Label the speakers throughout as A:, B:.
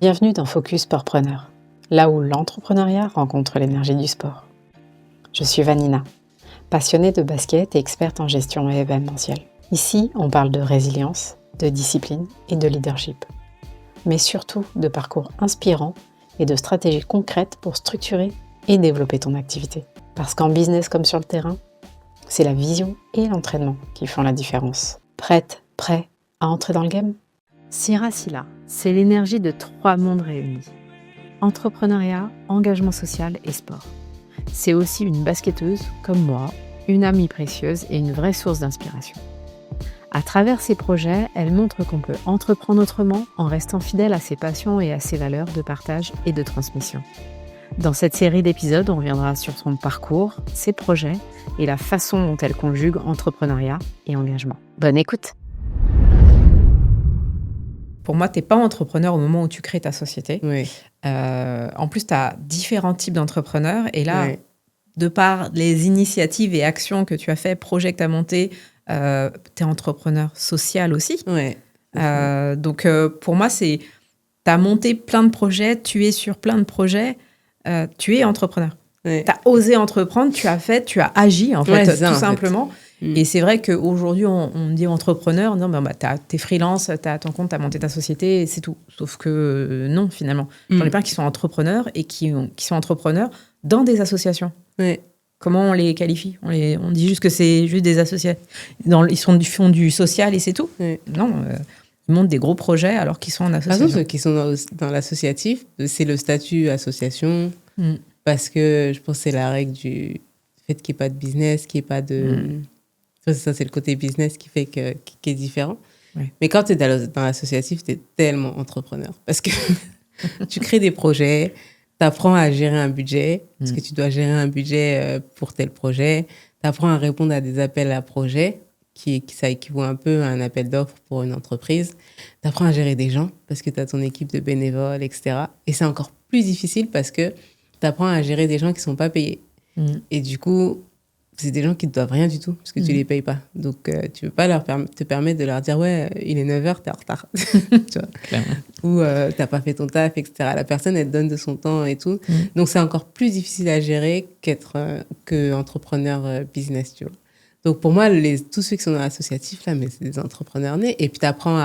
A: Bienvenue dans Focus Sportpreneur, là où l'entrepreneuriat rencontre l'énergie du sport. Je suis Vanina, passionnée de basket et experte en gestion événementielle. Ici, on parle de résilience, de discipline et de leadership, mais surtout de parcours inspirants et de stratégies concrètes pour structurer et développer ton activité. Parce qu'en business comme sur le terrain, c'est la vision et l'entraînement qui font la différence. Prêt à entrer dans le game ? Sira Silla, c'est l'énergie de 3 mondes réunis. Entrepreneuriat, engagement social et sport. C'est aussi une basketteuse comme moi, une amie précieuse et une vraie source d'inspiration. À travers ses projets, elle montre qu'on peut entreprendre autrement en restant fidèle à ses passions et à ses valeurs de partage et de transmission. Dans cette série d'épisodes, on reviendra sur son parcours, ses projets et la façon dont elle conjugue entrepreneuriat et engagement. Bonne écoute!
B: Pour moi, tu n'es pas entrepreneur au moment où tu crées ta société.
C: Oui.
B: En plus, tu as différents types d'entrepreneurs. Et là,
C: Oui.
B: de par les initiatives et actions que tu as fait, projets que tu as montés, tu es entrepreneur social aussi.
C: Ouais.
B: Donc, pour moi, tu as monté plein de projets, tu es sur plein de projets, tu es entrepreneur.
C: Ouais.
B: Tu as osé entreprendre, tu as fait, tu as agi, en fait,
C: Ouais, c'est ça,
B: tout
C: en fait.
B: simplement. Et c'est vrai qu'aujourd'hui, on dit entrepreneur, non, t'es freelance, t'as ton compte, t'as monté ta société, et c'est tout. Sauf que non, finalement. J'en ai plein qui sont entrepreneurs et qui sont entrepreneurs dans des associations.
C: Ouais.
B: Comment on les qualifie ? On dit juste que c'est juste des associations. Ils font du social et c'est tout.
C: Ouais.
B: Non, ils montent des gros projets alors qu'ils sont en
C: Par
B: association.
C: exemple, ceux qui sont dans l'associatif, c'est le statut association,
B: Mm.
C: parce que je pense que c'est la règle du fait qu'il n'y ait pas de business, qu'il n'y ait pas de... Enfin, ça, c'est le côté business qui fait qui est différent.
B: Ouais.
C: Mais quand tu es dans l'associatif, tu es tellement entrepreneur. Parce que tu crées des projets, tu apprends à gérer un budget, parce que tu dois gérer un budget pour tel projet. Tu apprends à répondre à des appels à projets, ça équivaut un peu à un appel d'offres pour une entreprise. Tu apprends à gérer des gens, parce que tu as ton équipe de bénévoles, etc. Et c'est encore plus difficile parce que tu apprends à gérer des gens qui ne sont pas payés. Et du coup, c'est des gens qui ne te doivent rien du tout, parce que tu ne les payes pas. Donc, tu ne peux pas te permettre de leur dire « Ouais, il est 9h, tu es en retard. » Tu vois.
B: Clairement.
C: Ou tu n'as pas fait ton taf, etc. La personne, elle te donne de son temps et tout. Donc, c'est encore plus difficile à gérer qu'entrepreneur business, tu vois. Donc, pour moi, tous ceux qui sont dans l'associatif, là, mais c'est des entrepreneurs nés. Et puis, tu apprends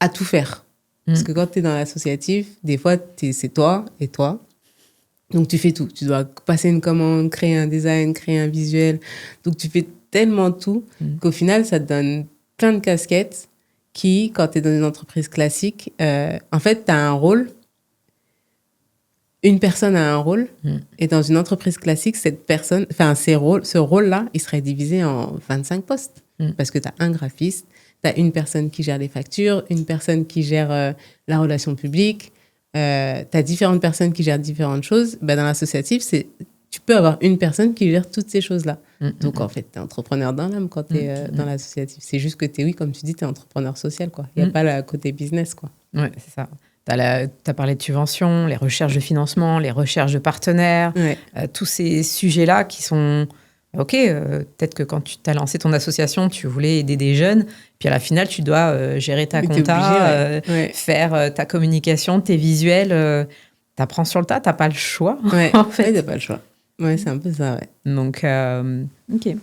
C: à tout faire. Parce que quand tu es dans l'associatif, des fois, c'est toi et toi. Donc, tu fais tout. Tu dois passer une commande, créer un design, créer un visuel. Donc, tu fais tellement tout qu'au final, ça te donne plein de casquettes qui, quand tu es dans une entreprise classique, en fait, tu as un rôle. Une personne a un rôle. Et dans une entreprise classique, ce rôle-là, il serait divisé en 25 postes. Parce que tu as un graphiste, tu as une personne qui gère les factures, une personne qui gère la relation publique. Tu as différentes personnes qui gèrent différentes choses. Dans l'associatif, tu peux avoir une personne qui gère toutes ces choses-là. Donc, en fait, tu es entrepreneur dans l'âme quand tu es dans l'associatif. C'est juste que oui, comme tu dis, tu es entrepreneur social, quoi. Il n'y a pas le côté business, quoi.
B: Ouais, c'est ça. Tu as parlé de subventions, les recherches de financement, les recherches de partenaires, tous ces sujets-là qui sont... Ok, peut-être que quand tu t'as lancé ton association, tu voulais aider des jeunes, puis à la finale, tu dois gérer ta compta, faire ta communication, tes visuels. T'apprends sur le tas, t'as pas le choix.
C: Ouais,
B: en fait.
C: t'as pas le choix. Ouais, c'est un peu ça, ouais.
B: Donc, ok.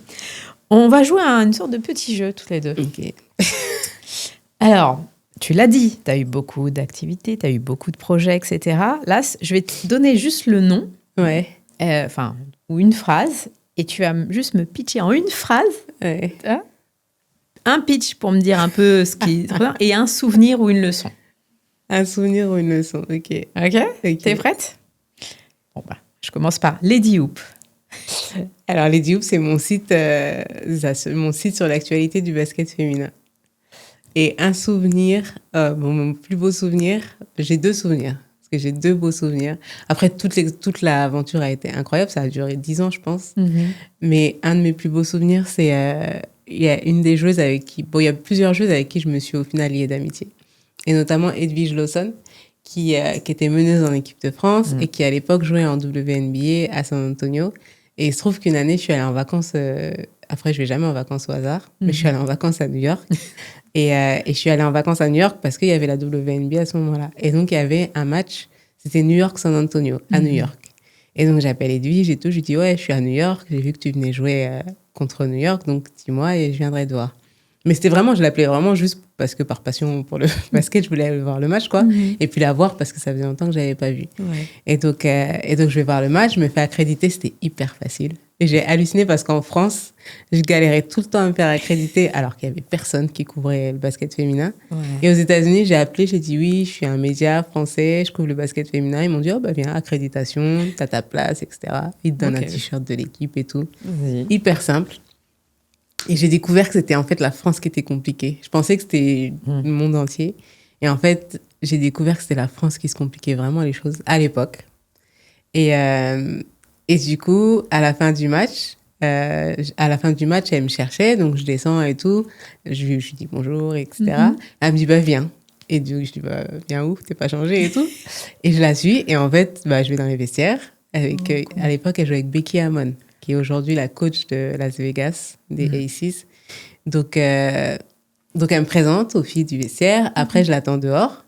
B: On va jouer à une sorte de petit jeu, toutes les deux.
C: Ok.
B: Alors, tu l'as dit, tu as eu beaucoup d'activités, tu as eu beaucoup de projets, etc. Là, je vais te donner juste le nom, ou une phrase, et tu vas juste me pitcher en une phrase, un pitch pour me dire un peu ce qui est et un souvenir ou une leçon.
C: Un souvenir ou une leçon, ok.
B: Ok. T'es prête ? Bon, je commence par Lady Hoop.
C: Alors, Lady Hoop, c'est mon site sur l'actualité du basket féminin. Et un souvenir, mon plus beau souvenir, j'ai 2 souvenirs. Parce que j'ai 2 beaux souvenirs. Après, toute l'aventure a été incroyable. Ça a duré 10 ans, je pense. Mais un de mes plus beaux souvenirs, c'est... il y a une des joueuses avec qui... Bon, il y a plusieurs joueuses avec qui je me suis au final liée d'amitié. Et notamment Edwige Lawson, qui était meneuse en équipe de France et qui, à l'époque, jouait en WNBA à San Antonio. Et il se trouve qu'une année, je suis allée en vacances après, je vais jamais en vacances au hasard, mais je suis allée en vacances à New York. Et je suis allée en vacances à New York parce qu'il y avait la WNBA à ce moment-là. Et donc, il y avait un match, c'était New York-San Antonio, à New York. Et donc, j'appelle Edwige et tout. Je lui dis, ouais, je suis à New York. J'ai vu que tu venais jouer contre New York. Donc, dis-moi et je viendrai te voir. Mais c'était vraiment, je l'appelais vraiment juste parce que par passion pour le basket, je voulais aller voir le match, quoi. Et puis la voir parce que ça faisait longtemps que je l'avais pas vu.
B: Ouais.
C: Et donc, je vais voir le match. Je me fais accréditer. C'était hyper facile. Et j'ai halluciné parce qu'en France, je galérais tout le temps à me faire accréditer alors qu'il y avait personne qui couvrait le basket féminin.
B: Ouais.
C: Et aux États-Unis, j'ai appelé, j'ai dit oui, je suis un média français, je couvre le basket féminin. Ils m'ont dit, oh, bah viens, accréditation, t'as ta place, etc. Ils te donnent un t-shirt de l'équipe et tout.
B: Vas-y.
C: Hyper simple. Et j'ai découvert que c'était en fait la France qui était compliquée. Je pensais que c'était le monde entier. Et en fait, j'ai découvert que c'était la France qui se compliquait vraiment les choses à l'époque. Et du coup, à la fin du match, elle me cherchait, donc je descends et tout. Je lui dis bonjour, etc. Elle me dit, bah viens. Et du coup, je dis, bah viens où? T'es pas changée et tout. Et je la suis. Et en fait, bah, je vais dans les vestiaires. À l'époque, elle jouait avec Becky Hammon, qui est aujourd'hui la coach de Las Vegas, des Aces. Donc, elle me présente aux filles du vestiaire. Après, je l'attends dehors.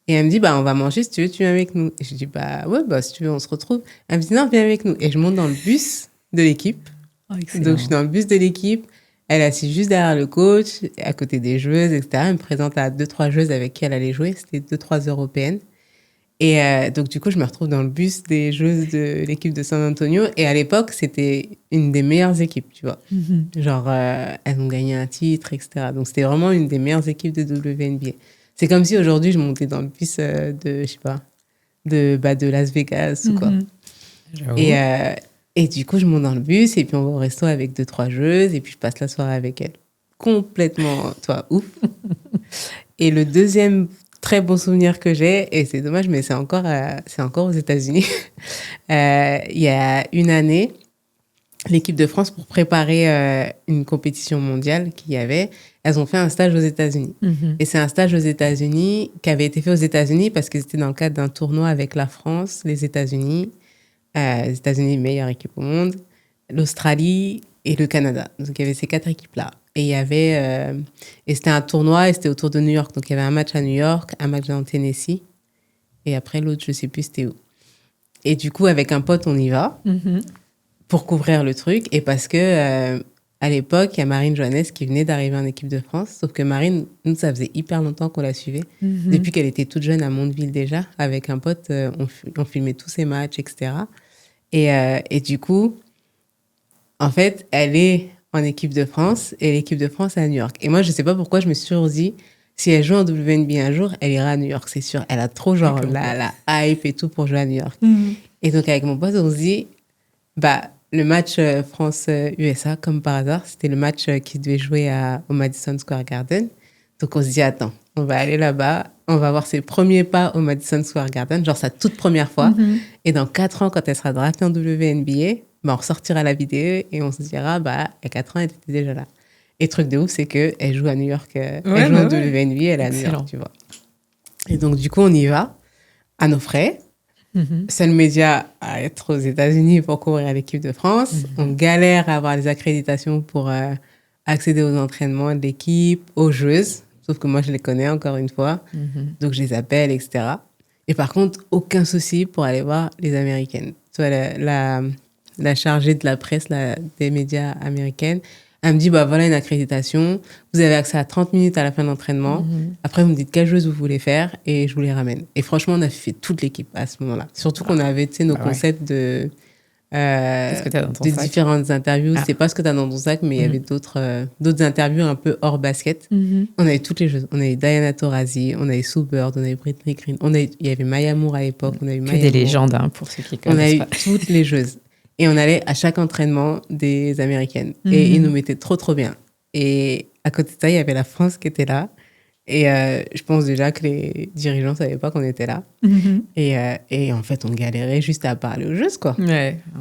C: Et elle me dit, bah, on va manger, si tu veux, tu viens avec nous. Et je dis, bah, ouais, bah, si tu veux, on se retrouve. Elle me dit, non, viens avec nous. Et je monte dans le bus de l'équipe.
B: Oh,
C: Donc, je suis dans le bus de l'équipe. Elle est assise juste derrière le coach, à côté des joueuses, etc. Elle me présente à 2-3 joueuses avec qui elle allait jouer. C'était 2-3 européennes. Et donc, du coup, je me retrouve dans le bus des joueuses de l'équipe de San Antonio. Et à l'époque, c'était une des meilleures équipes, tu vois. Genre, elles ont gagné un titre, etc. Donc, c'était vraiment une des meilleures équipes de WNBA. C'est comme si aujourd'hui, je montais dans le bus de, je sais pas, de Las Vegas ou quoi. Et du coup, je monte dans le bus et puis on va au resto avec 2-3 joueuses et puis je passe la soirée avec elles. Complètement, toi, ouf. Et le deuxième très bon souvenir que j'ai, et c'est dommage, mais c'est encore aux États-Unis. Il y a une année, l'équipe de France, pour préparer une compétition mondiale qu'il y avait, elles ont fait un stage aux États-Unis. Et c'est un stage aux États-Unis qui avait été fait aux États-Unis parce que c'était dans le cadre d'un tournoi avec la France, les États-Unis, meilleure équipe au monde, l'Australie et le Canada. Donc, il y avait ces 4 équipes-là. Et il y avait... et c'était un tournoi et c'était autour de New York. Donc, il y avait un match à New York, un match dans le Tennessee. Et après, l'autre, je ne sais plus c'était où. Et du coup, avec un pote, on y va pour couvrir le truc. Et parce que... à l'époque, il y a Marine Johannes qui venait d'arriver en équipe de France. Sauf que Marine, nous, ça faisait hyper longtemps qu'on la suivait. Depuis qu'elle était toute jeune à Mondeville déjà. Avec un pote, on filmait tous ses matchs, etc. Et du coup, en fait, elle est en équipe de France et l'équipe de France est à New York. Et moi, je ne sais pas pourquoi je me suis toujours dit, si elle joue en WNBA un jour, elle ira à New York, c'est sûr. Elle a trop genre la hype et tout pour jouer à New York. Et donc, avec mon pote, on se dit, bah... Le match France-USA, comme par hasard, c'était le match qui devait jouer au Madison Square Garden. Donc, on se dit, attends, on va aller là-bas, on va voir ses premiers pas au Madison Square Garden, genre sa toute première fois. Et dans 4 ans, quand elle sera draftée en WNBA, bah, on ressortira la vidéo et on se dira, bah, il y a 4 ans, elle était déjà là. Et le truc de ouf, c'est qu'elle joue à New York, elle joue en WNBA, elle est à New York, tu vois. Et donc, du coup, on y va, à nos frais. Seul média à être aux États-Unis pour couvrir l'équipe de France. On galère à avoir les accréditations pour accéder aux entraînements de l'équipe, aux joueuses. Sauf que moi, je les connais encore une fois. Donc, je les appelle, etc. Et par contre, aucun souci pour aller voir les Américaines. Soit la chargée de la presse des médias américaines, elle me dit, bah voilà une accréditation, vous avez accès à 30 minutes à la fin de l'entraînement, après vous me dites quelle joueuse vous voulez faire et je vous les ramène. Et franchement, on a fait toute l'équipe à ce moment-là. Surtout qu'on avait, tu sais, nos concepts de différentes interviews. C'est pas ce que tu as dans ton sac, mais il y avait d'autres interviews un peu hors basket. On avait toutes les joueuses. On avait Diana Taurasi, on avait Sue Bird, on avait Brittany Green, il y avait Maya Moore à l'époque. On avait
B: des légendes, hein, pour ceux qui connaissent pas.
C: On a eu toutes les joueuses. Et on allait à chaque entraînement des Américaines. Et ils nous mettaient trop, trop bien. Et à côté de ça, il y avait la France qui était là. Et je pense déjà que les dirigeants ne savaient pas qu'on était là. Et en fait, on galérait juste à parler aux joueuses, quoi.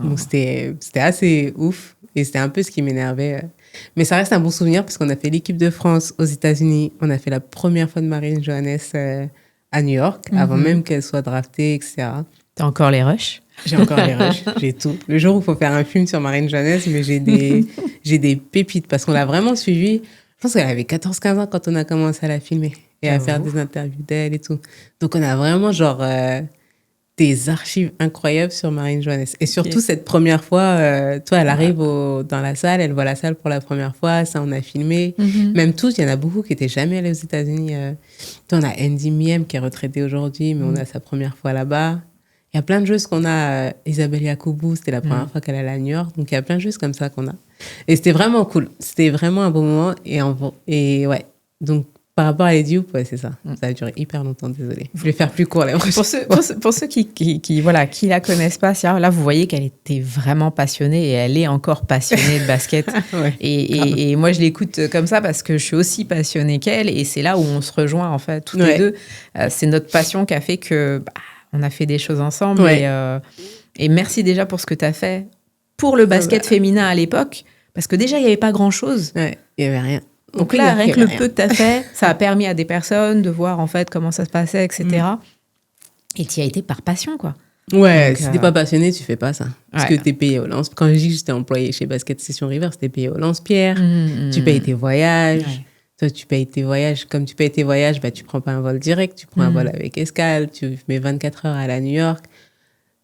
C: Donc, c'était assez ouf. Et c'était un peu ce qui m'énervait. Mais ça reste un bon souvenir parce qu'on a fait l'équipe de France aux États-Unis. On a fait la première fois de Marine Johannes à New York, avant même qu'elle soit draftée, etc.
B: T'as encore les rushs?
C: J'ai encore les rushs, j'ai tout. Le jour où il faut faire un film sur Marine Joannès, mais j'ai des pépites parce qu'on l'a vraiment suivie. Je pense qu'elle avait 14-15 ans quand on a commencé à la filmer et à faire des interviews d'elle et tout. Donc, on a vraiment genre des archives incroyables sur Marine Joannès. Et surtout, cette première fois, toi, elle arrive dans la salle, elle voit la salle pour la première fois, ça, on a filmé. Même tous, il y en a beaucoup qui n'étaient jamais allés aux États-Unis. Toi, on a Andy Miem qui est retraité aujourd'hui, mais on a sa première fois là-bas. Il y a plein de choses qu'on a. Isabelle Yacoubou, c'était la première fois qu'elle allait à New York. Donc, il y a plein de choses comme ça qu'on a. Et c'était vraiment cool. C'était vraiment un bon moment. Et ouais. Donc, par rapport à l'EDU, ouais, c'est ça. Ça a duré hyper longtemps, désolée. Je vais faire plus court là.
B: Pour ceux qui la connaissent pas, là, vous voyez qu'elle était vraiment passionnée et elle est encore passionnée de basket.
C: Ouais,
B: et moi, je l'écoute comme ça parce que je suis aussi passionnée qu'elle. Et c'est là où on se rejoint, en fait, toutes les deux. C'est notre passion qui a fait que... on a fait des choses ensemble et merci déjà pour ce que tu as fait pour le basket féminin à l'époque, parce que déjà, il n'y avait pas grand-chose.
C: Ouais, il n'y avait rien.
B: Donc là, rien que le peu que tu as fait, ça a permis à des personnes de voir en fait comment ça se passait, etc. Et tu y as été par passion, quoi.
C: Ouais,
B: donc,
C: si t'es pas passionné, tu fais pas ça. Parce que t'es payé au lance. Quand je dis que j'étais employée chez Basket Session River, c'était payé au lance-pierre. Tu payes tes voyages. Ouais. Toi, tu payes tes voyages. Comme tu payes tes voyages, tu prends pas un vol direct, tu prends un vol avec escale, tu mets 24 heures à aller à New York.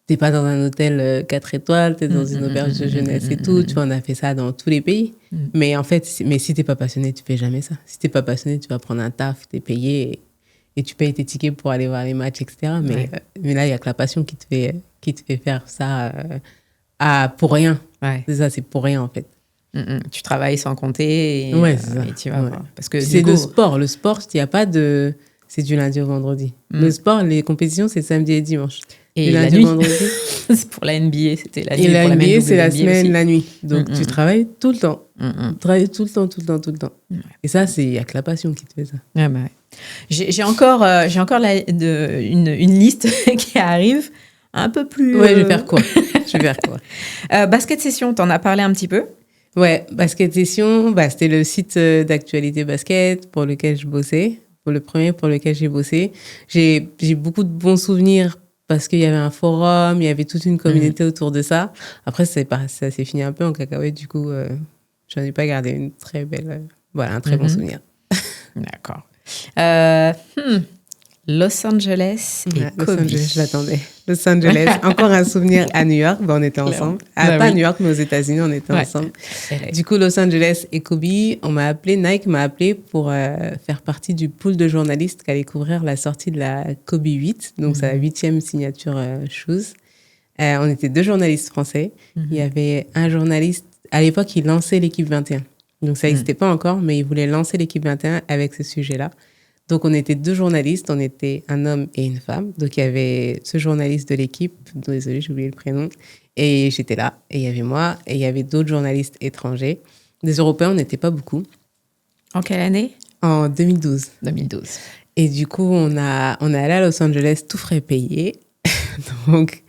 C: T'es pas dans un hôtel 4 étoiles, t'es dans une auberge de jeunesse et tout. Tu vois, on a fait ça dans tous les pays. Mais en fait, si t'es pas passionné, tu fais jamais ça. Si t'es pas passionné, tu vas prendre un taf, t'es payé et tu payes tes tickets pour aller voir les matchs, etc. Mais là, il y a que la passion qui te fait faire ça pour rien. Ouais. C'est ça, c'est pour rien, en fait.
B: Tu travailles sans compter et tu vas voir. Parce que
C: c'est le sport. Le sport, il n'y a pas de... C'est du lundi au vendredi. Le sport, les compétitions, c'est samedi et dimanche.
B: Et
C: du lundi au vendredi.
B: Pour la NBA, c'était la nuit.
C: Et la NBA, c'est la semaine,
B: aussi.
C: La nuit. Donc, tu travailles tout le temps. Tu travailles tout le temps. Et ça, il n'y a que la passion qui te fait ça.
B: Ouais, bah ouais. J'ai encore une liste qui arrive un peu plus...
C: Ouais, je vais faire quoi
B: Basket Session, t'en as parlé un petit peu.
C: Ouais, Basket Session, c'était le site d'actualité basket pour lequel je bossais. Le premier pour lequel j'ai bossé. J'ai beaucoup de bons souvenirs parce qu'il y avait un forum, il y avait toute une communauté autour de ça. Après, ça s'est fini un peu en cacahuète. Du coup, j'en ai pas gardé une très belle... un très bon souvenir.
B: D'accord. Los Angeles et Kobe.
C: Los Angeles, je l'attendais. Los Angeles, encore un souvenir à New York. On était ensemble. Pas à New York, mais aux États-Unis, on était ensemble. Du coup, Los Angeles et Kobe, Nike m'a appelé pour faire partie du pool de journalistes qui allait couvrir la sortie de la Kobe 8. Donc, c'est la 8e signature Shoes. On était 2 journalistes français. Il y avait un journaliste, à l'époque, il lançait l'équipe 21. Donc, ça n'existait pas encore, mais il voulait lancer l'équipe 21 avec ce sujet-là. Donc, on était 2 journalistes, on était un homme et une femme. Donc, il y avait ce journaliste de l'équipe, désolée, j'ai oublié le prénom, et j'étais là, et il y avait moi, et il y avait d'autres journalistes étrangers. Des Européens, on n'était pas beaucoup.
B: En quelle année ?
C: En 2012.
B: 2012.
C: Et du coup, on est allé à Los Angeles, tout frais payé. Donc,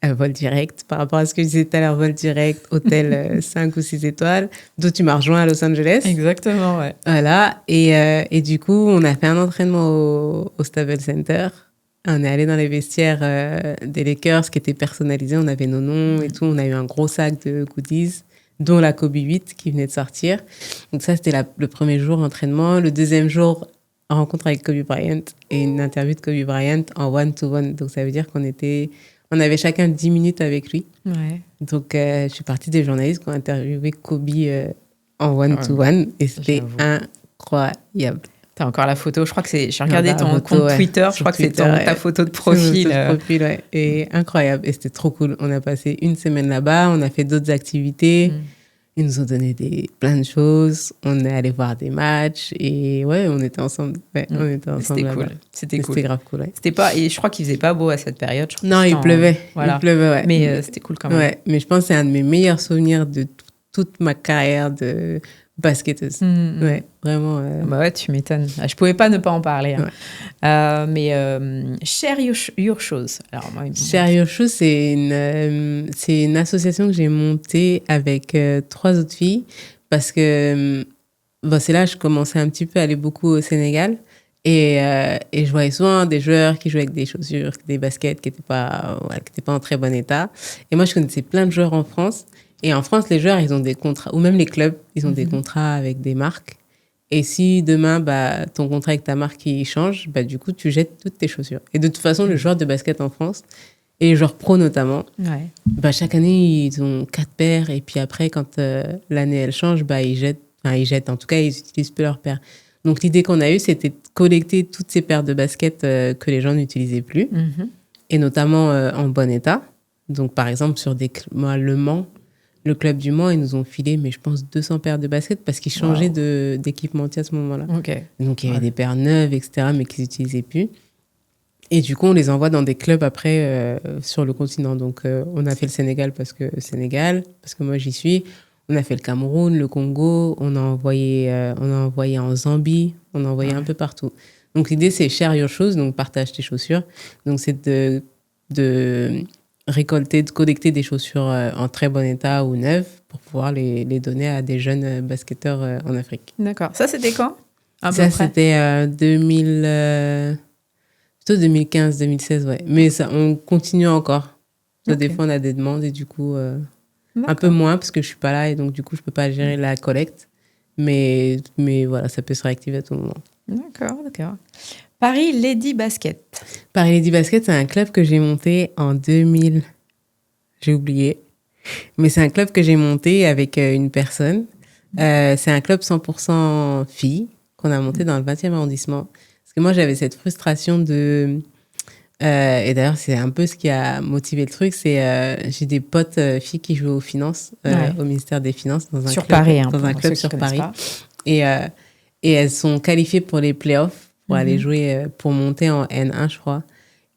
C: un vol direct. Par rapport à ce que je disais tout à l'heure, vol direct, hôtel 5 ou 6 étoiles. Donc, tu m'as rejoint à Los Angeles.
B: Exactement, ouais.
C: Voilà. Et du coup, on a fait un entraînement au Staples Center. On est allé dans les vestiaires des Lakers qui étaient personnalisés. On avait nos noms et tout. On a eu un gros sac de goodies, dont la Kobe 8 qui venait de sortir. Donc ça, c'était le premier jour entraînement. Le deuxième jour, rencontre avec Kobe Bryant et une interview de Kobe Bryant en one-to-one. Donc ça veut dire on avait chacun 10 minutes avec lui. Ouais. Donc, je suis partie des journalistes qui ont interviewé Kobe en one-to-one. Et c'était incroyable.
B: T'as encore la photo. Je crois que j'ai regardé ton compte Twitter. Je crois que c'est ta photo de profil.
C: Ouais. Et incroyable. Et c'était trop cool. On a passé une semaine là-bas. On a fait d'autres activités. Ils nous ont donné plein de choses. On est allé voir des matchs. Et ouais, on était ensemble. Ouais, on était ensemble.
B: C'était cool. C'était
C: grave cool. Ouais.
B: C'était pas, et je crois qu'il faisait pas beau à cette période.
C: Non, il pleuvait.
B: Voilà.
C: Il pleuvait, ouais.
B: Mais c'était cool quand même.
C: Ouais, mais je pense que c'est un de mes meilleurs souvenirs de toute ma carrière de basketteuse. Ouais, vraiment.
B: Bah ouais, tu m'étonnes. Je pouvais pas ne pas en parler. Hein.
C: Ouais.
B: Share Your Shoes. Alors, moi,
C: Share Your Shoes, c'est une association que j'ai montée avec 3 autres filles parce que c'est là que je commençais un petit peu à aller beaucoup au Sénégal Et je voyais souvent des joueurs qui jouaient avec des chaussures, des baskets qui n'étaient pas en très bon état. Et moi, je connaissais plein de joueurs en France. Et en France, les joueurs, ils ont des contrats, ou même les clubs, ils ont des contrats avec des marques. Et si demain, ton contrat avec ta marque il change, du coup, tu jettes toutes tes chaussures. Et de toute façon, les joueurs de basket en France, et les joueurs pro notamment, chaque année, ils ont 4 paires. Et puis après, quand l'année, elle change, ils jettent. En tout cas, ils utilisent plus leurs paires. Donc, l'idée qu'on a eue, c'était de collecter toutes ces paires de baskets que les gens n'utilisaient plus, et notamment en bon état. Donc, par exemple, sur Le Mans, le club du Mans, ils nous ont filé, mais je pense, 200 paires de baskets parce qu'ils changeaient d'équipementier à ce moment-là.
B: Okay.
C: Donc, il y avait des paires neuves, etc., mais qu'ils n'utilisaient plus. Et du coup, on les envoie dans des clubs après sur le continent. Donc, on a fait le Sénégal parce que moi, j'y suis. On a fait le Cameroun, le Congo, on a envoyé en Zambie, on a envoyé un peu partout. Donc, l'idée, c'est share your shoes, donc partage tes chaussures. Donc, c'est de récolter, de collecter des chaussures en très bon état ou neuves pour pouvoir les donner à des jeunes basketteurs en Afrique.
B: D'accord. Ça, c'était quand
C: Ça, c'était plutôt 2015, 2016, ouais. Mais ça, on continue encore. Des fois, on a des demandes et du coup... un peu moins parce que je suis pas là et donc du coup je peux pas gérer la collecte, mais voilà, ça peut se réactiver à tout moment.
B: D'accord. Paris Lady Basket.
C: Paris Lady Basket, c'est un club que j'ai monté en 2000. J'ai oublié, mais c'est un club que j'ai monté avec une personne. C'est un club 100% filles qu'on a monté dans le 20e arrondissement parce que moi j'avais cette frustration de et d'ailleurs, c'est un peu ce qui a motivé le truc. J'ai des potes filles qui jouent aux finances, au ministère des Finances, dans un
B: sur
C: club,
B: Paris,
C: dans un club sur Paris. Et elles sont qualifiées pour les playoffs, pour aller jouer, pour monter en N1, je crois.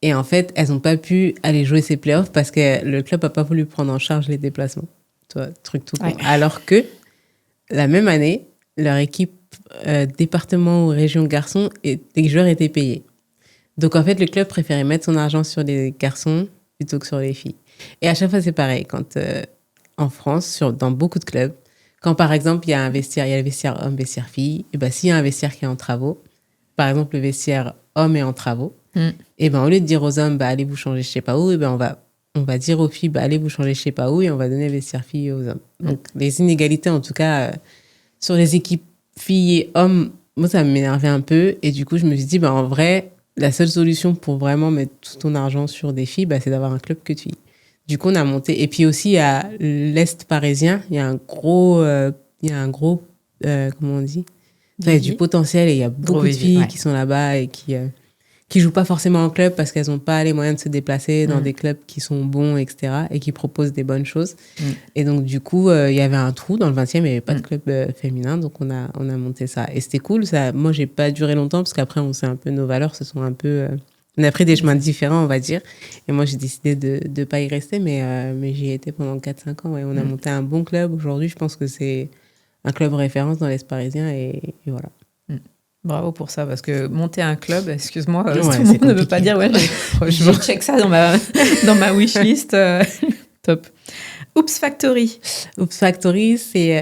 C: Et en fait, elles n'ont pas pu aller jouer ces playoffs parce que le club n'a pas voulu prendre en charge les déplacements. Truc tout con. Alors que, la même année, leur équipe département ou région garçon, les joueurs étaient payés. Donc, en fait, le club préférait mettre son argent sur les garçons plutôt que sur les filles. Et à chaque fois, c'est pareil. Quand, en France, dans beaucoup de clubs, quand, par exemple, il y a le vestiaire homme, vestiaire fille, et s'il y a un vestiaire qui est en travaux, par exemple, le vestiaire homme est en travaux, et au lieu de dire aux hommes, allez vous changer je sais pas où, on va dire aux filles, allez vous changer je sais pas où, et on va donner le vestiaire fille aux hommes. Donc, les inégalités, en tout cas, sur les équipes filles et hommes, moi, ça m'énervait un peu. Et du coup, je me suis dit, en vrai... La seule solution pour vraiment mettre tout ton argent sur des filles, c'est d'avoir un club que de filles. Du coup, on a monté. Et puis aussi, à l'Est parisien, il y a un gros, comment on dit ? Il y a du potentiel et il y a beaucoup de filles qui sont là-bas et qui jouent pas forcément en club parce qu'elles n'ont pas les moyens de se déplacer dans des clubs qui sont bons, etc. et qui proposent des bonnes choses. Et donc, du coup, il y avait un trou dans le 20e, il n'y avait pas de club féminin, donc on a monté ça. Et c'était cool. Ça, moi, j'ai pas duré longtemps parce qu'après, nos valeurs se sont un peu... on a pris des chemins différents, on va dire. Et moi, j'ai décidé de ne pas y rester, mais j'y ai été pendant 4-5 ans. Ouais. On a monté un bon club. Aujourd'hui, je pense que c'est un club référence dans l'Est parisien et voilà.
B: Bravo pour ça, parce que monter un club, excuse-moi, tout le monde ne veut pas dire, je check ça dans ma wishlist. Top. Oops Factory.
C: Oops Factory, c'est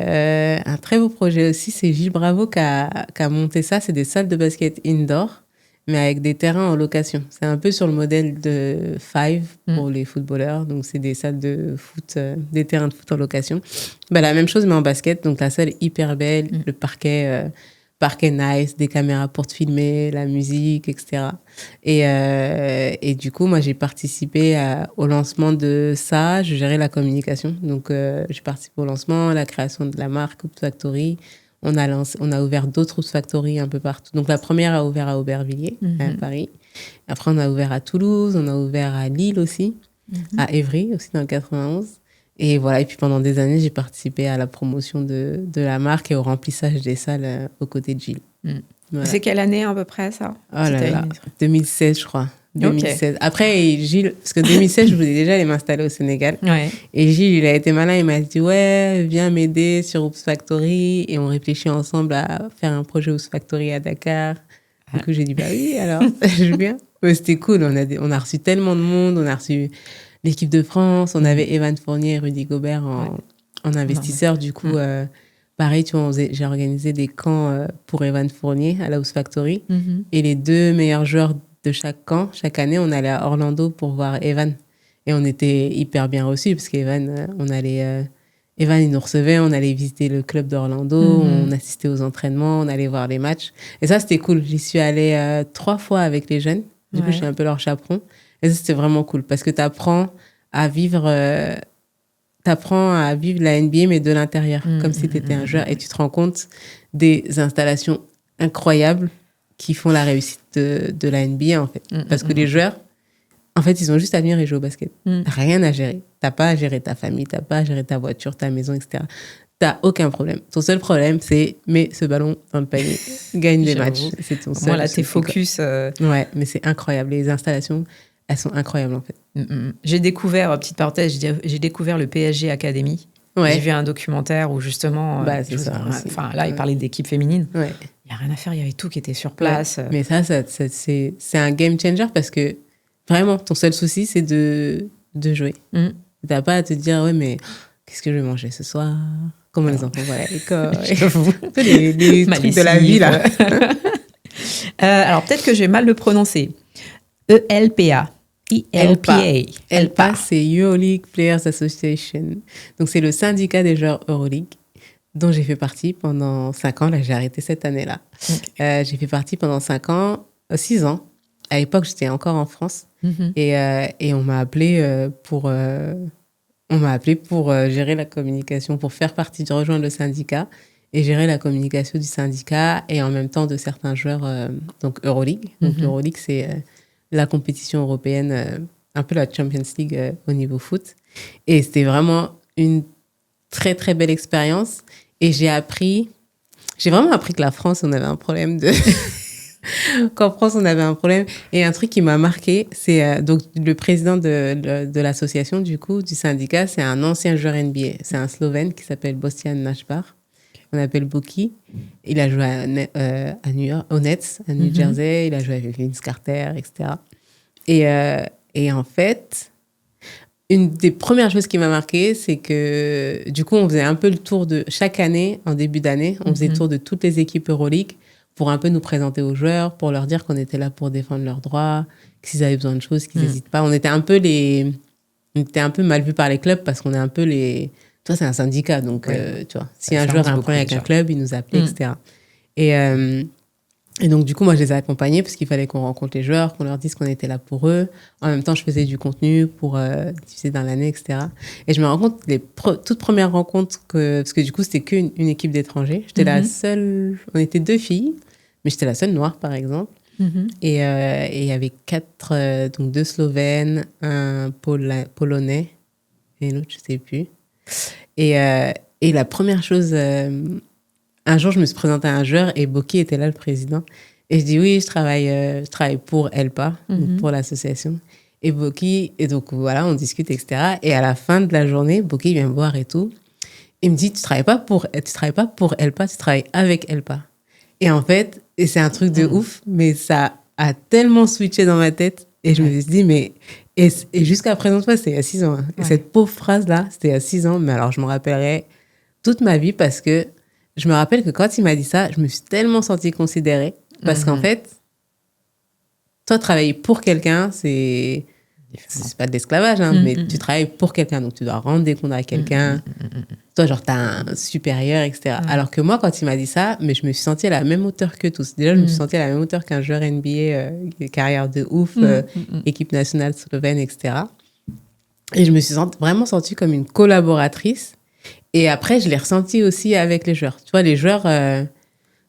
C: un très beau projet aussi. C'est Gilles Bravo qui a monté ça. C'est des salles de basket indoor, mais avec des terrains en location. C'est un peu sur le modèle de Five pour les footballeurs. Donc, c'est des salles de foot, des terrains de foot en location. La même chose, mais en basket. Donc, la salle est hyper belle, le parquet nice, des caméras pour te filmer, la musique, etc. Et du coup, moi, j'ai participé au lancement de ça. Je gérais la communication. Donc, j'ai participé au lancement, la création de la marque Oops Factory. On a ouvert d'autres Oops Factory un peu partout. Donc, la première a ouvert à Aubervilliers, à Paris. Après, on a ouvert à Toulouse, on a ouvert à Lille aussi, à Évry aussi, dans le 91. Et voilà, et puis pendant des années, j'ai participé à la promotion de la marque et au remplissage des salles aux côtés de Gilles.
B: Voilà. C'est quelle année à peu près, ça?
C: 2016, je crois. 2016.
B: Okay.
C: Après, Gilles, parce que 2016, je voulais déjà aller m'installer au Sénégal.
B: Ouais.
C: Et Gilles, il a été malin, il m'a dit, viens m'aider sur Oops Factory. Et on réfléchit ensemble à faire un projet Oops Factory à Dakar. Du coup, j'ai dit, oui, alors, je viens. C'était cool, on a reçu tellement de monde, on a reçu l'équipe de France, on avait Evan Fournier et Rudy Gobert en investisseurs. Du coup, pareil, tu vois, j'ai organisé des camps pour Evan Fournier à la House Factory. Et les 2 meilleurs joueurs de chaque camp, chaque année, on allait à Orlando pour voir Evan. Et on était hyper bien reçus parce qu'Evan, Evan, il nous recevait, on allait visiter le club d'Orlando, on assistait aux entraînements, on allait voir les matchs. Et ça, c'était cool. J'y suis allée 3 fois avec les jeunes. Du coup, je suis un peu leur chaperon. Et ça, c'était vraiment cool parce que t'apprends à vivre la NBA, mais de l'intérieur, comme si tu étais un joueur. Et tu te rends compte des installations incroyables qui font la réussite de la NBA, en fait. Parce que les joueurs, en fait, ils ont juste à venir et jouer au basket. Rien à gérer. T'as pas à gérer ta famille, t'as pas à gérer ta voiture, ta maison, etc. T'as aucun problème. Ton seul problème, c'est mets ce ballon dans le panier, gagne des matchs. C'est ton seul.
B: Moi, là, t'es focus.
C: Ouais, mais c'est incroyable. Les installations, elles sont incroyables, en fait.
B: J'ai découvert, petite parenthèse, j'ai découvert le PSG Academy. Ouais. J'ai vu un documentaire où justement, il parlait d'équipe féminine. Ouais. Il n'y a rien à faire, il y avait tout qui était sur place.
C: Ouais. Mais ça c'est un game changer parce que vraiment, ton seul souci, c'est de jouer. Tu n'as pas à te dire, ouais, mais qu'est-ce que je vais manger ce soir? Comment les enfants vont à l'école? Tous les trucs de la vie, là.
B: Alors, peut-être que j'ai mal le prononcer. ELPA.
C: ELPA, c'est Euroleague Players Association. Donc, c'est le syndicat des joueurs Euroleague dont j'ai fait partie pendant 5 ans. Là, j'ai arrêté cette année-là. Okay. J'ai fait partie pendant 6 ans. À l'époque, j'étais encore en France. Et on m'a appelé pour gérer la communication, pour faire partie de rejoindre le syndicat et gérer la communication du syndicat et en même temps de certains joueurs, donc Euroleague. Donc, l'Euroleague, c'est la compétition européenne, un peu la Champions League au niveau foot. Et c'était vraiment une très, très belle expérience. Et j'ai vraiment appris que la France, on avait un problème qu'en France, on avait un problème. Et un truc qui m'a marqué, c'est donc le président de l'association, du coup, du syndicat, c'est un ancien joueur NBA. C'est un Slovène qui s'appelle Bostian Nashbar. On appelle Boki. Il a joué à New York, aux Nets, à New Jersey. Il a joué avec Vince Carter, etc. Et en fait, une des premières choses qui m'a marqué, c'est que du coup, on faisait un peu le tour de chaque année, en début d'année, on faisait le tour de toutes les équipes Euroleague pour un peu nous présenter aux joueurs, pour leur dire qu'on était là pour défendre leurs droits, que s'ils avaient besoin de choses, qu'ils n'hésitent pas. On était un peu mal vus par les clubs parce qu'on est un peu les... Toi, c'est un syndicat, donc tu vois, si un joueur a un problème avec un club, il nous appelait, etc. Et donc, du coup, moi, je les ai accompagnés parce qu'il fallait qu'on rencontre les joueurs, qu'on leur dise qu'on était là pour eux. En même temps, je faisais du contenu pour diffuser dans l'année, etc. Et je me rends compte, les toutes premières rencontres, parce que du coup, c'était qu'une équipe d'étrangers. J'étais la seule... On était 2 filles, mais j'étais la seule noire, par exemple. Et il y avait 4, donc 2 Slovènes, un Polonais et l'autre, je ne sais plus. Et la première chose... un jour, je me suis présentée à un joueur et Boki était là, le président. Et je dis, oui, je travaille pour ELPA, pour l'association. Et Boki, et donc voilà, on discute, etc. Et à la fin de la journée, Boki vient me voir et tout. Il me dit, tu travailles pas pour ELPA, tu travailles avec ELPA. Et en fait, et c'est un truc de ouf, mais ça a tellement switché dans ma tête. Et je me suis dit, mais... Et jusqu'à présent, c'était il y a 6 ans. Hein. Et cette pauvre phrase-là, c'était il y a 6 ans. Mais alors, je me rappellerai toute ma vie parce que je me rappelle que quand il m'a dit ça, je me suis tellement sentie considérée. Parce qu'en fait, toi, travailler pour quelqu'un, c'est pas de l'esclavage, hein, mais tu travailles pour quelqu'un. Donc, tu dois rendre des comptes à quelqu'un. Toi, genre, t'as un supérieur, etc. Alors que moi, quand il m'a dit ça, mais je me suis sentie à la même hauteur que tous. Déjà, je me suis sentie à la même hauteur qu'un joueur NBA, carrière de ouf, équipe nationale slovène, etc. Et je me suis vraiment sentie comme une collaboratrice. Et après, je l'ai ressenti aussi avec les joueurs. Tu vois, les joueurs,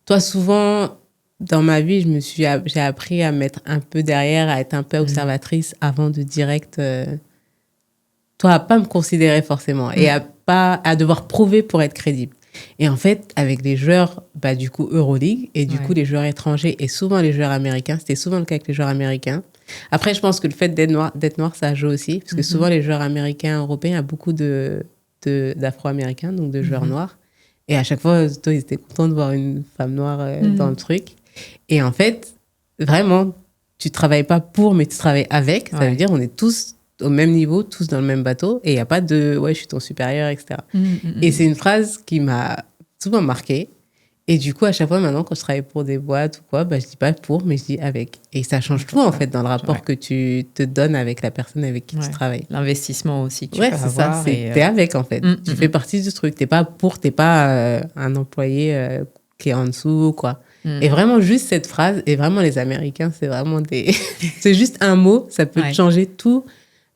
C: toi, souvent, dans ma vie, j'ai appris à mettre un peu derrière, à être un peu observatrice avant de direct, toi, à pas me considérer forcément et à devoir prouver pour être crédible. Et en fait, avec les joueurs, du coup, Euroleague et du coup, les joueurs étrangers et souvent les joueurs américains, c'était souvent le cas avec les joueurs américains. Après, je pense que le fait d'être noir, ça joue aussi parce que souvent, les joueurs américains, européens, il y a beaucoup d'Afro-Américains, donc de joueurs noirs. Et à chaque fois, toi, ils étaient contents de voir une femme noire dans le truc. Et en fait, vraiment, tu travailles pas pour, mais tu travailles avec. Ça veut dire on est tous au même niveau, tous dans le même bateau. Et il n'y a pas de « ouais, je suis ton supérieur », etc. Et c'est une phrase qui m'a souvent marqué. Et du coup, à chaque fois, maintenant, quand je travaille pour des boîtes ou quoi, bah, je dis pas pour, mais je dis avec. Et ça change tout, en fait, dans le rapport que tu te donnes avec la personne avec qui tu travailles.
B: L'investissement aussi que tu peux
C: c'est
B: avoir.
C: Ça. T'es avec, en fait. Tu fais partie du truc. T'es pas un employé qui est en dessous, quoi. Et vraiment, juste cette phrase, et vraiment, les Américains, c'est vraiment c'est juste un mot, ça peut changer tout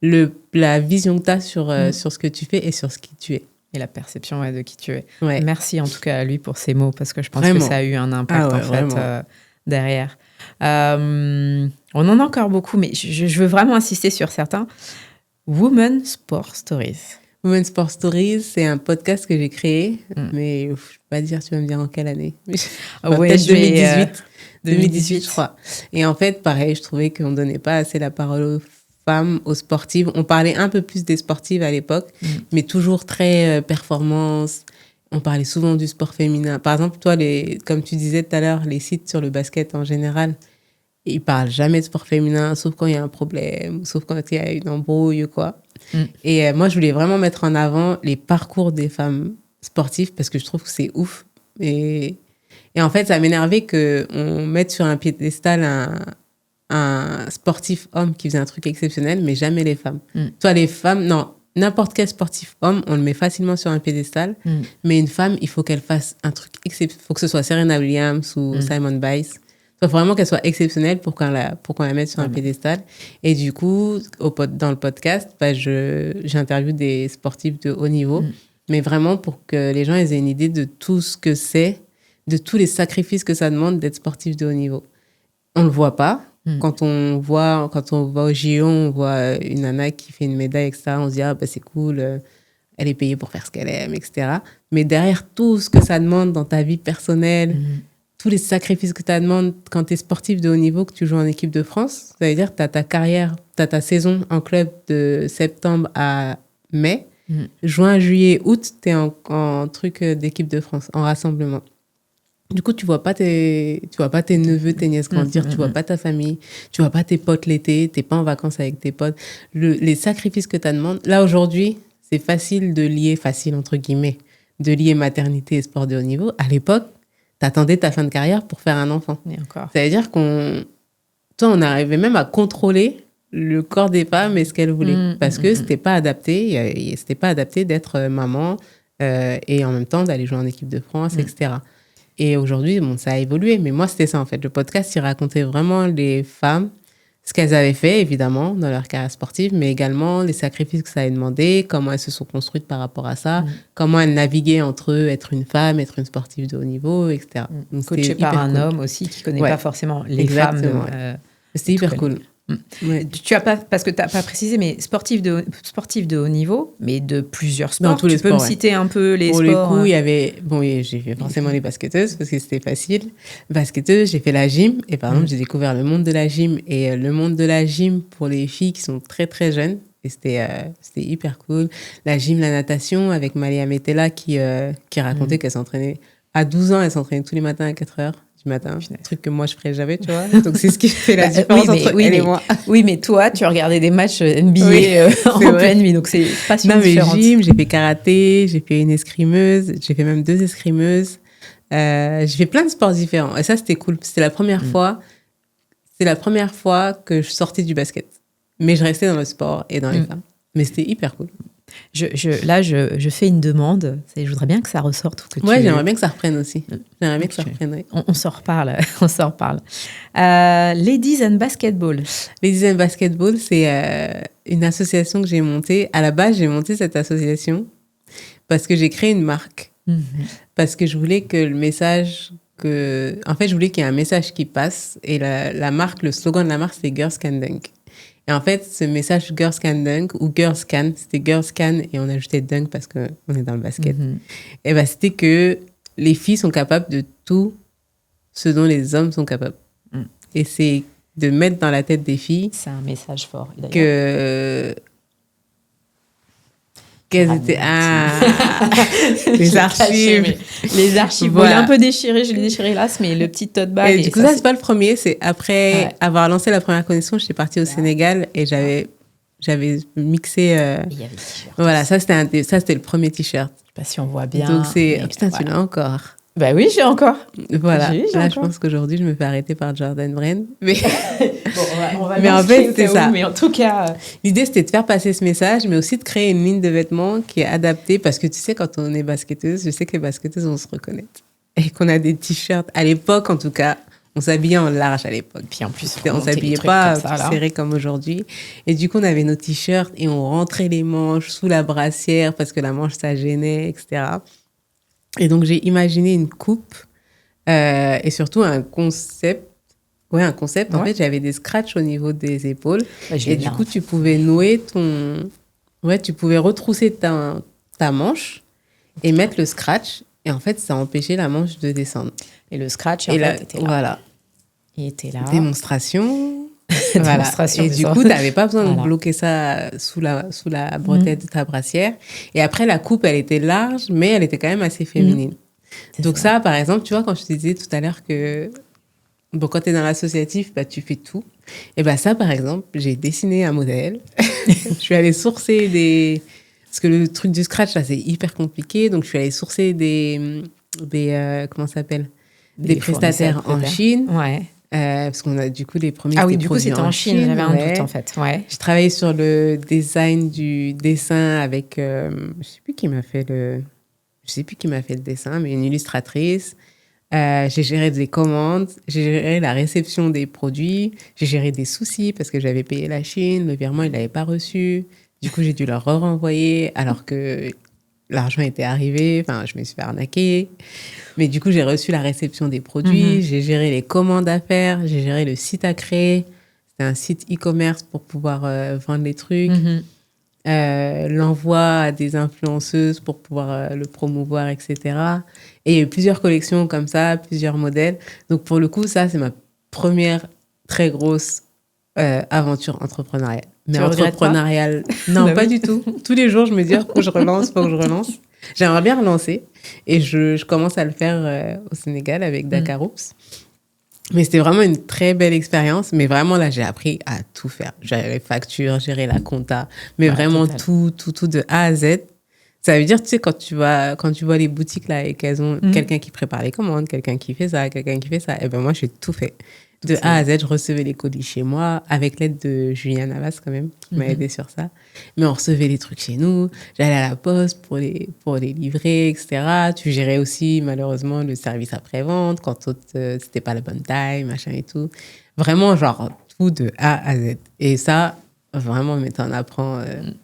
C: la vision que tu as sur ce que tu fais et sur ce qui tu es.
B: Et la perception de qui tu es.
C: Ouais.
B: Merci en tout cas à lui pour ces mots, parce que je pense que ça a eu un impact derrière. On en a encore beaucoup, mais je veux vraiment insister sur certains. Women Sport Stories.
C: Women Sport Stories, c'est un podcast que j'ai créé, mais je ne peux pas dire, tu vas me dire en quelle année. Peut-être 2018, je crois. Et en fait, pareil, je trouvais qu'on ne donnait pas assez la parole aux femmes, aux sportives. On parlait un peu plus des sportives à l'époque, mais toujours très performance. On parlait souvent du sport féminin. Par exemple, toi, comme tu disais tout à l'heure, les sites sur le basket en général, ils ne parlent jamais de sport féminin, sauf quand il y a un problème, sauf quand il y a une embrouille ou quoi. Et moi, je voulais vraiment mettre en avant les parcours des femmes sportives parce que je trouve que c'est ouf. Et en fait, ça m'énervait qu'on mette sur un piédestal un sportif homme qui faisait un truc exceptionnel, mais jamais les femmes. Toi, les femmes, non, n'importe quel sportif homme, on le met facilement sur un piédestal, mais une femme, il faut qu'elle fasse un truc exceptionnel. Il faut que ce soit Serena Williams ou Simone Biles. Il faut vraiment qu'elle soit exceptionnelle pour qu'on la mette sur un piédestal. Et du coup, dans le podcast, j'interviewe des sportifs de haut niveau, mais vraiment pour que les gens aient une idée de tout ce que c'est, de tous les sacrifices que ça demande d'être sportif de haut niveau. On ne le voit pas. Quand on va au JO, on voit une nana qui fait une médaille, etc. On se dit, c'est cool, elle est payée pour faire ce qu'elle aime, etc. Mais derrière tout ce que ça demande dans ta vie personnelle, tous les sacrifices que ça demande quand tu es sportif de haut niveau, que tu joues en équipe de France, ça veut dire que tu as ta carrière, tu as ta saison en club de septembre à mai. Juin, juillet, août, tu es en truc d'équipe de France, en rassemblement. Du coup, tu vois pas tes neveux, tes nièces grandir, tu vois pas ta famille, tu vois pas tes potes l'été, t'es pas en vacances avec tes potes. Les sacrifices que tu demandes, là aujourd'hui, c'est facile entre guillemets, de lier maternité et sport de haut niveau. À l'époque, t'attendais ta fin de carrière pour faire un enfant.
B: Et encore.
C: Ça veut dire on arrivait même à contrôler le corps des femmes et ce qu'elles voulaient, parce que c'était pas adapté d'être maman et en même temps d'aller jouer en équipe de France, etc. Et aujourd'hui, ça a évolué. Mais moi, c'était ça, en fait. Le podcast, il racontait vraiment les femmes, ce qu'elles avaient fait, évidemment, dans leur carrière sportive, mais également les sacrifices que ça avait demandé, comment elles se sont construites par rapport à ça, comment elles naviguaient entre être une femme, être une sportive de haut niveau, etc.
B: Donc, coachée par un homme aussi qui ne connaît pas forcément les femmes.
C: C'était hyper cool.
B: Ouais. Parce que tu n'as pas précisé, mais sportif de haut niveau, mais de plusieurs sports.
C: Dans tous les sports,
B: peux me citer un peu les sports?
C: Pour le coup, il y avait... j'ai fait forcément les basketteuses parce que c'était facile. Basketteuse, j'ai fait la gym. Et par exemple, j'ai découvert le monde de la gym. Et le monde de la gym pour les filles qui sont très, très jeunes. Et c'était hyper cool. La gym, la natation, avec Malia Metella qui racontait qu'elle s'entraînait... À 12 ans, elle s'entraînait tous les matins à 4 heures du matin, un truc que moi je ferais jamais, tu vois. Donc c'est ce qui fait la différence entre elle et moi.
B: Oui, mais toi, tu regardais des matchs NBA en pleine nuit, donc c'est pas super différent.
C: Gym, j'ai fait karaté, j'ai fait une escrimeuse, j'ai fait même 2 escrimeuses. J'ai fait plein de sports différents. Et ça, c'était cool. C'était la première fois que je sortais du basket. Mais je restais dans le sport et dans les femmes. Mais c'était hyper cool.
B: Là, je fais une demande. Je voudrais bien que ça ressorte.
C: J'aimerais bien que ça reprenne aussi.
B: On s'en reparle. Ladies and Basketball.
C: Ladies and Basketball, c'est une association que j'ai montée. À la base, j'ai monté cette association parce que j'ai créé une marque. Parce que je voulais que le message... En fait, je voulais qu'il y ait un message qui passe. Et la marque, le slogan de la marque, c'est Girls Can Dunk. Et en fait, ce message Girls Can Dunk, ou Girls Can, c'était Girls Can, et on ajoutait Dunk parce qu'on est dans le basket. Et c'était que les filles sont capables de tout ce dont les hommes sont capables. Et c'est de mettre dans la tête des filles...
B: C'est un message fort.
C: Qu'elles étaient... les archives.
B: Les archives. Voilà. Un peu déchirées, je l'ai déchiré là, mais le petit tote bag.
C: Et du coup, ça, c'est pas le premier. C'est après avoir lancé la première connexion, j'étais partie au Sénégal et j'avais mixé...
B: Il y avait le t-shirt.
C: Voilà, ça, c'était le premier t-shirt.
B: sais pas si on voit bien.
C: Donc c'est...
B: mais
C: Putain, tu
B: voilà.
C: l'as encore.
B: Bah oui, j'ai encore.
C: Voilà.
B: J'ai
C: Là,
B: encore.
C: je pense qu'aujourd'hui, je me fais arrêter par Jordan Brand. Mais,
B: Bon, on va
C: Mais en fait, c'était ça.
B: Mais en tout cas,
C: l'idée, c'était de faire passer ce message, mais aussi de créer une ligne de vêtements qui est adaptée. Parce que tu sais, quand on est basketteuse, je sais que les basketteuses, on se reconnaît. Et qu'on a des t-shirts. À l'époque, en tout cas, on s'habillait en large à l'époque.
B: puis en plus,
C: On s'habillait pas serré comme aujourd'hui. Et du coup, on avait nos t-shirts et on rentrait les manches sous la brassière parce que la manche, ça gênait, etc. Et donc, j'ai imaginé une coupe et surtout un concept. Ouais, un concept. En fait, j'avais des scratchs au niveau des épaules. Et du coup, tu pouvais nouer ton... Ouais, tu pouvais retrousser ta manche et mettre le scratch. Et en fait, ça empêchait la manche de descendre.
B: Et le scratch, en fait, était là.
C: Voilà.
B: Il était là.
C: Démonstration.
B: Démonstration.
C: Et du coup, tu n'avais pas besoin de bloquer ça sous la bretelle de ta brassière. Et après, la coupe, elle était large, mais elle était quand même assez féminine. Donc ça, par exemple, tu vois, quand je te disais tout à l'heure que bon, quand tu es dans l'associatif, bah, tu fais tout. Et bah, ça, par exemple, j'ai dessiné un modèle. Je suis allée sourcer des... Parce que le truc du scratch, là, c'est hyper compliqué. Donc, je suis allée sourcer des comment ça s'appelle ? Des prestataires en Chine.
B: Ouais.
C: Parce qu'on a du coup les premiers.
B: Ah oui, du coup, c'était en Chine. J'avais un doute, en fait. Ouais.
C: J'ai travaillé sur le design du dessin avec... je sais plus qui m'a fait le dessin, mais une illustratrice. J'ai géré des commandes, j'ai géré la réception des produits, j'ai géré des soucis parce que j'avais payé la Chine, le virement, il l'avait pas reçu. Du coup, j'ai dû leur renvoyer alors que l'argent était arrivé. Enfin, je me suis fait arnaquer. Mais du coup, j'ai reçu la réception des produits, j'ai géré les commandes à faire, j'ai géré le site à créer. C'était un site e-commerce pour pouvoir vendre les trucs. L'envoi à des influenceuses pour pouvoir le promouvoir, etc. Et il y a eu plusieurs collections comme ça, plusieurs modèles. Donc, pour le coup, ça, c'est ma première très grosse aventure entrepreneuriale. Mais entrepreneuriale, non, pas du tout. Tous les jours, je me dis, faut que je relance. J'aimerais bien relancer. Et je commence à le faire au Sénégal avec Dakar Oops. Mais c'était vraiment une très belle expérience. Mais vraiment, là, j'ai appris à tout faire. Gérer les factures, gérer la compta. Mais vraiment tout de A à Z. Ça veut dire, tu sais, quand tu vois les boutiques, là, et qu'elles ont quelqu'un qui prépare les commandes, quelqu'un qui fait ça, et ben moi, j'ai tout fait. De A à Z, je recevais les colis chez moi, avec l'aide de Julien Navas, quand même, qui m'a aidé sur ça. Mais on recevait les trucs chez nous. J'allais à la poste pour les livrer, etc. Tu gérais aussi, malheureusement, le service après-vente, quand c'était pas la bonne taille, machin et tout. Vraiment, genre, tout de A à Z. Et ça, vraiment, mais t'en apprends,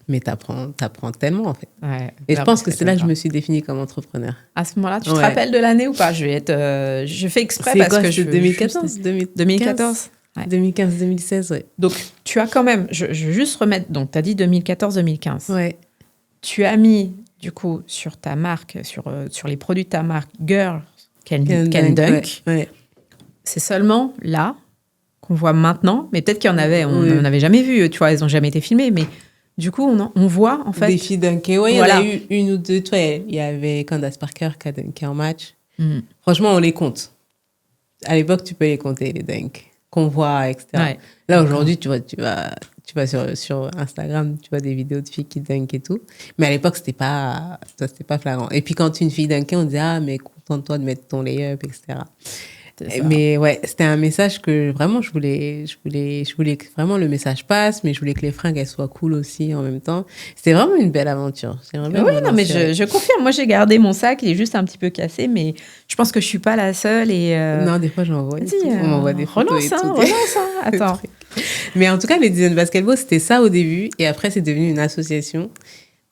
C: mais t'apprends tellement, en fait.
B: Ouais,
C: et je pense que c'est là que je me suis définie comme entrepreneur.
B: À ce moment-là, tu te rappelles de l'année ou pas ? Je fais exprès
C: c'est
B: parce
C: quoi,
B: que
C: c'est 2014
B: 2014 ouais.
C: 2015-2016, ouais.
B: Donc, tu as quand même... Je vais juste remettre... Donc, tu as dit 2014-2015.
C: Ouais.
B: Tu as mis, du coup, sur ta marque, sur les produits de ta marque, Girls Can Dunk.
C: Ouais.
B: C'est seulement là qu'on voit maintenant, mais peut-être qu'il y en avait, on n'en avait jamais vu, tu vois, elles n'ont jamais été filmées, mais du coup, on voit, en fait...
C: Des filles dunker, ouais, voilà. Il y en a eu une ou deux, il y avait Candace Parker qui a dunké en match. Franchement, on les compte. À l'époque, tu peux les compter, les dunks, qu'on voit, etc. Ouais. Là, aujourd'hui, tu vas sur Instagram, tu vois des vidéos de filles qui dunkent et tout, mais à l'époque, c'était pas flagrant. Et puis, quand une fille dunkait, on disait, ah, mais contente-toi de mettre ton lay-up, etc. Mais ouais, c'était un message que vraiment je voulais que vraiment le message passe, mais je voulais que les fringues elles soient cool aussi en même temps. C'était vraiment une belle aventure.
B: Oui, non, mais je confirme. Moi, j'ai gardé mon sac, il est juste un petit peu cassé, mais je pense que je suis pas la seule. Et
C: non, des fois j'envoie. On m'envoie des photos
B: relance. Attends.
C: Mais en tout cas, les Design Basketball, c'était ça au début, et après c'est devenu une association.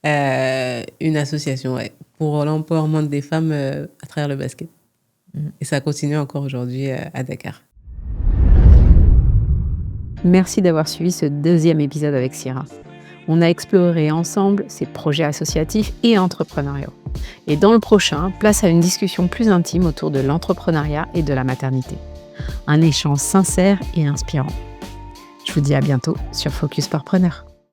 C: Ouais, pour l'empowerment des femmes à travers le basket. Et ça continue encore aujourd'hui à Dakar.
A: Merci d'avoir suivi ce 2e épisode avec Syrah. On a exploré ensemble ses projets associatifs et entrepreneuriaux. Et dans le prochain, place à une discussion plus intime autour de l'entrepreneuriat et de la maternité. Un échange sincère et inspirant. Je vous dis à bientôt sur Focus Sportpreneur.